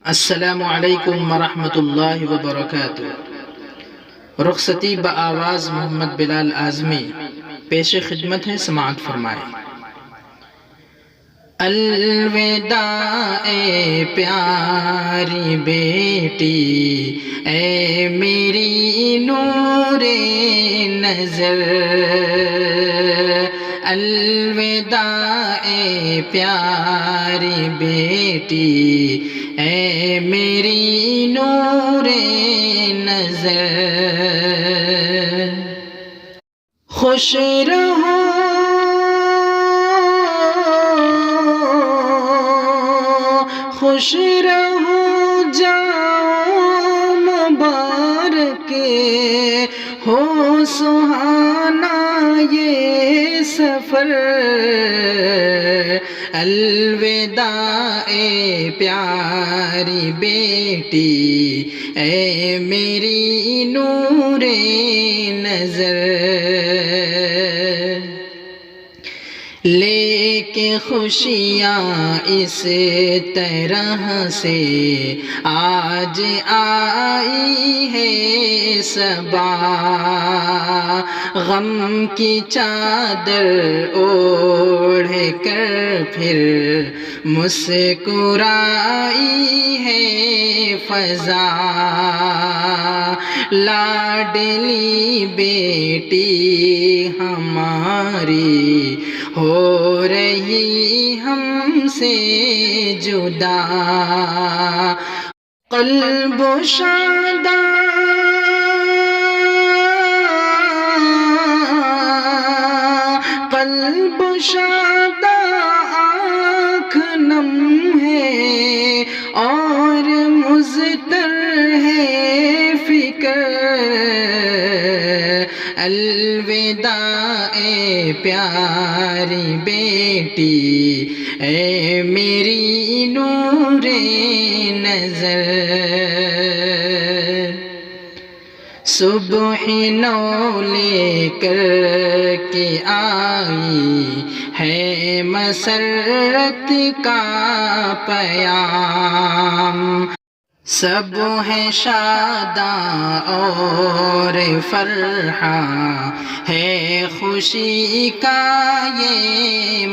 السلام علیکم ورحمۃ اللہ وبرکاتہ۔ رخصتی بآواز محمد بلال اعظمی پیش خدمت ہے، سماعت فرمائے۔ الوداع اے پیاری بیٹی، اے میری نور نظر، الوداع اے پیاری بیٹی، اے میری نور نظر، خوش رہو خوش رہو، جاؤ مبارک ہو سہانا یہ سفر، الوداع اے پیاری بیٹی، اے میری نور نظر، لے کے خوشیاں اس طرح سے آج آئی ہے صبا، غم کی چادر اوڑھ کر پھر مسکرائی ہے فضا، لاڈلی بیٹی ہماری ہو رہی ہم سے جدا، قلب شاداں قلب شاداں آنکھ نم ہے اور مضطر ہے فکر، الوداع اے پیاری بیٹی، اے میری نور نظر، صبح نو لے کر کے آئی ہے مسرت کا پیام، سب ہے شاداں اور فرحاں ہے خوشی کا یہ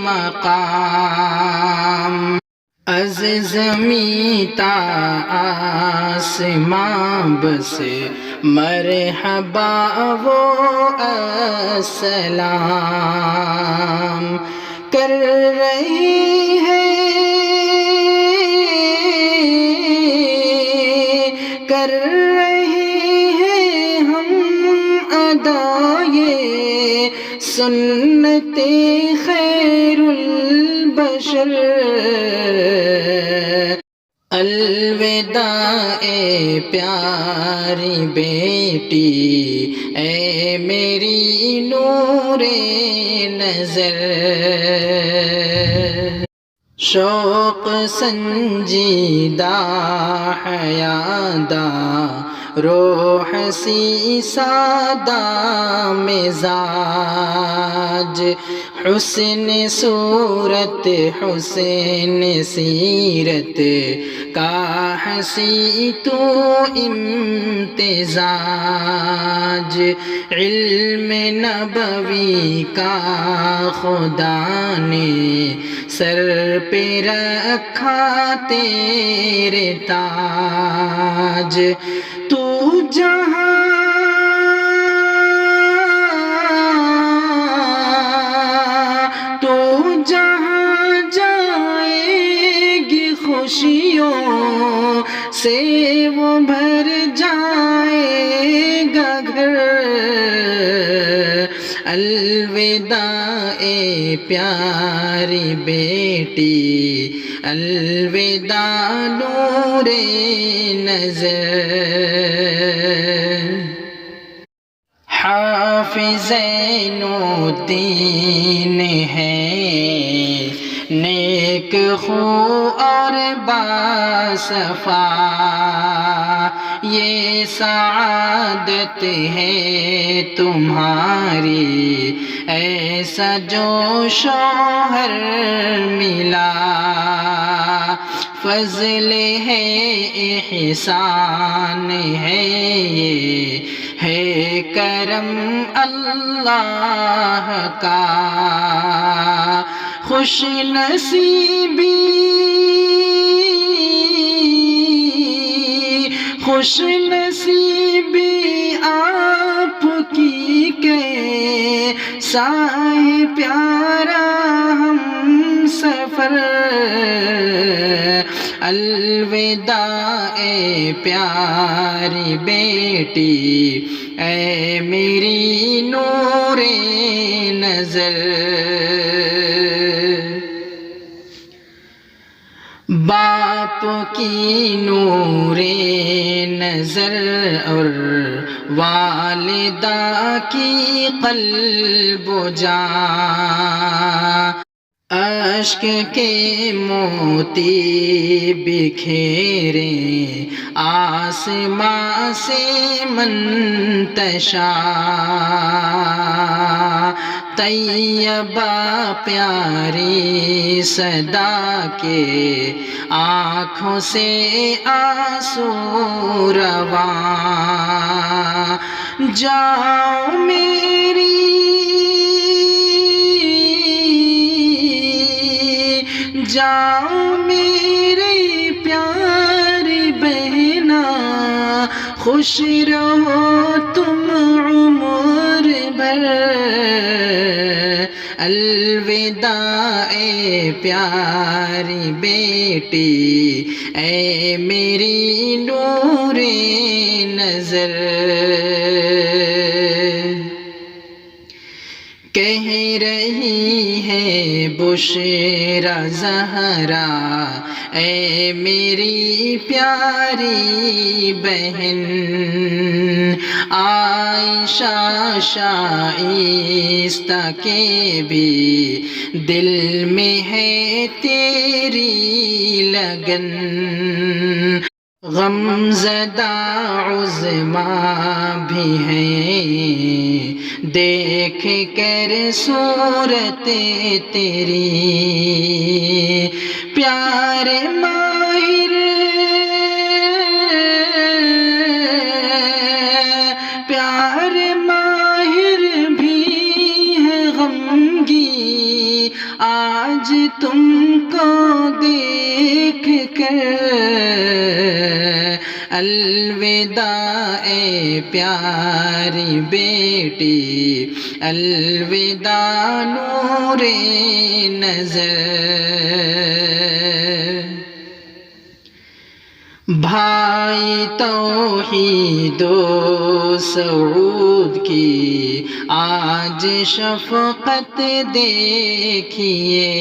مقام، از زمیں تا آسماں بس مرحبا و السلام کر رہی ہے ہم ادائے سنت خیر البشر، الوداع اے پیاری بیٹی، اے میری نور نظر، شوق سنجیدہ حیادہ روح سی سادہ مزاج، حسن صورت حسن سیرت کا حسی تو امتزاج، علم نبوی کا خدا نے سر پہ رکھا تیرے تاج، تو جہاں جائے گی خوشیوں سے وہ بھر جائے گا گھر، الوداع اے پیاری بیٹی، الوداع نور نظر، حافظ عین الدین ہے نیک خو اور باصفا، یہ سعادت ہے تمہاری ایسا جو شوہر ملا، فضل ہے احسان ہے، یہ ہے کرم اللہ کا، خوش نصیبی خوش نصیبی آپ کی کہ سائے پیارا ہم سفر، الوداع اے پیاری بیٹی، اے میری نور نظر، باپ کی نور نظر اور والدہ کی قلب و جان، اشک کے موتی بکھیرے آسماں سے منتشاں، طیبہ پیاری صدا کے آنکھوں سے آنسو رواں، جاؤ میری پیاری بہنا، خوش رہو تم عمر بھر، الوداع اے پیاری بیٹی، اے میری نور نظر، کہہ رہی ہے بشریٰ زہرا، اے میری پیاری بہن، عائشہ شائستہ کے بھی دل میں ہے تیری لگن، غمزدہ عظمیٰ بھی ہیں دیکھ کر صورت تیری، پیارے ماہر بھی ہے غمگی آج تم کو دیکھ کر، الوداع اے پیاری بیٹی، الوداع نور نظر، بھائی توحید و سعود کی آج شفقت دیکھیے،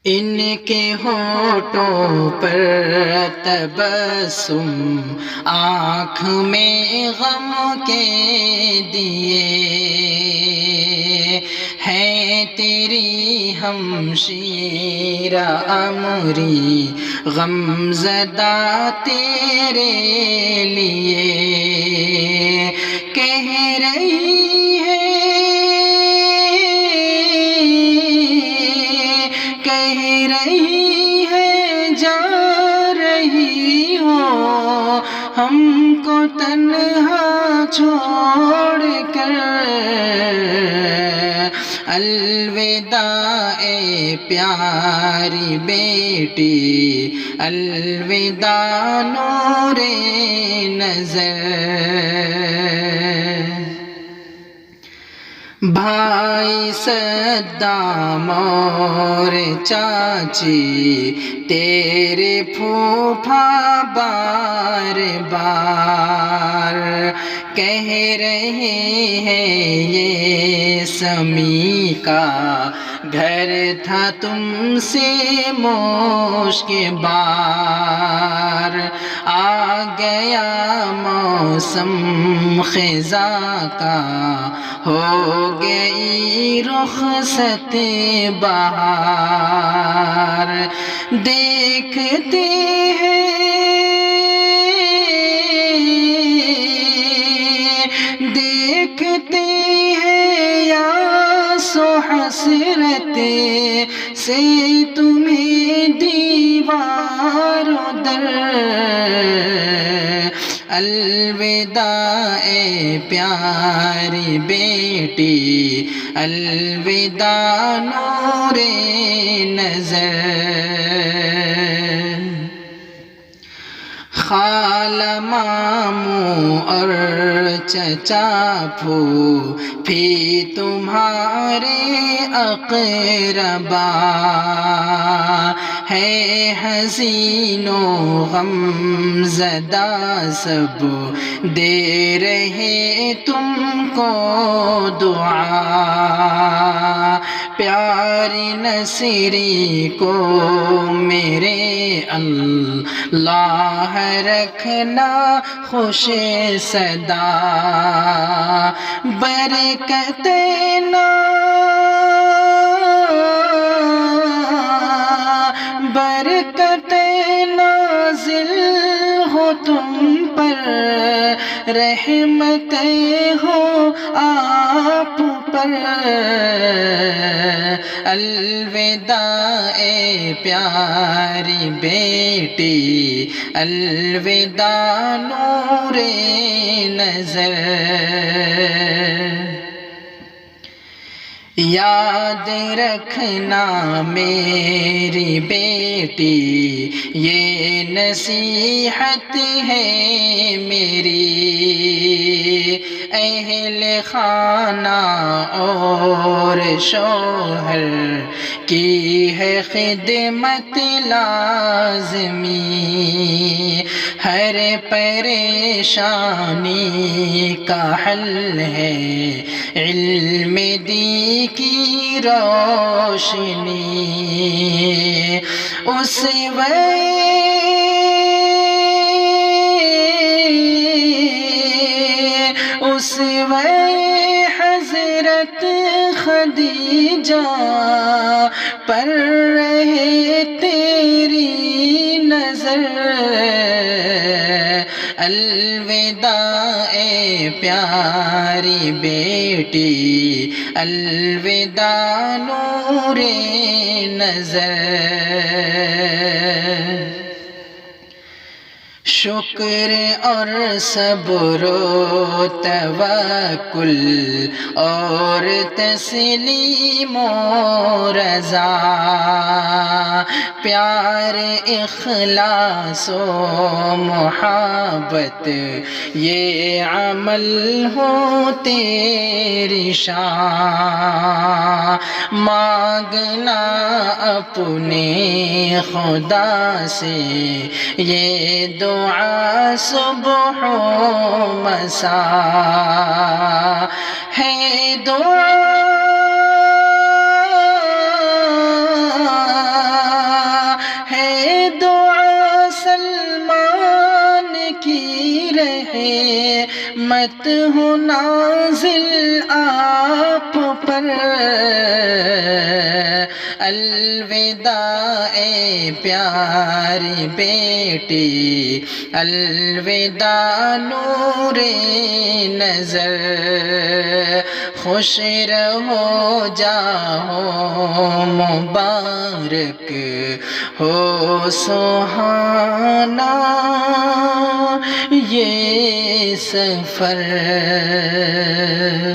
ان کے ہونٹوں پر تبسم، آنکھ میں غم کے دیے، ہے تیری ہمشیرہ امری غمزدہ تیرے لیے، کہہ رہی ہے جا رہی ہو ہم کو تنہا چھوڑ کر، الوداع اے پیاری بیٹی، الوداع نور نظر، بھائی صدام اور چاچی تیرے پھوپھا بار بار کہہ رہے ہیں یہ سمی کا گھر تھا تم سے مشک بار، آ گیا موسم خزاں کا ہو گئی رخصت بہار، دیکھتے ہیں یاس و حسرت سے تمہیں دیوانہ بار در الوداع اے پیاری بیٹی، الوداع نور نظر۔ خالہ ماموں اور چچا پھوپھی تمہارے اقربا، ہے حزین و غم زدہ سب دے رہے تم کو دعا، پیاری نصری کو میرے اللہ رکھنا خوش صدا، برکت نازل ہو تم پر، رحمتیں ہو آپ پر، الوداع اے پیاری بیٹی، الوداع نور نظر۔ یاد رکھنا میری بیٹی، یہ نصیحت ہے میری، اہل خانہ اور شوہر کی ہے خدمت لازمی، ہر پریشانی کا حل ہے علم دی کی روشنی، اسوہ حضرت خدیجہ پر رہے تیری نظر، الوداع اے پیاری بیٹی، الوداع نور نظر۔ شکر اور صبر و توکل اور تسلیم و رضا، پیار اخلاص و محبت یہ عمل ہو تیری شان، مانگنا اپنے خدا سے یہ دعا صبح و مساء، ہے دعا سلمان کی رحمت ہو نازل آپ پر، الوداع اے پیاری بیٹی، الوداع نور نظر، خوش رہو جاؤ مبارک ہو سہانا یہ سفر۔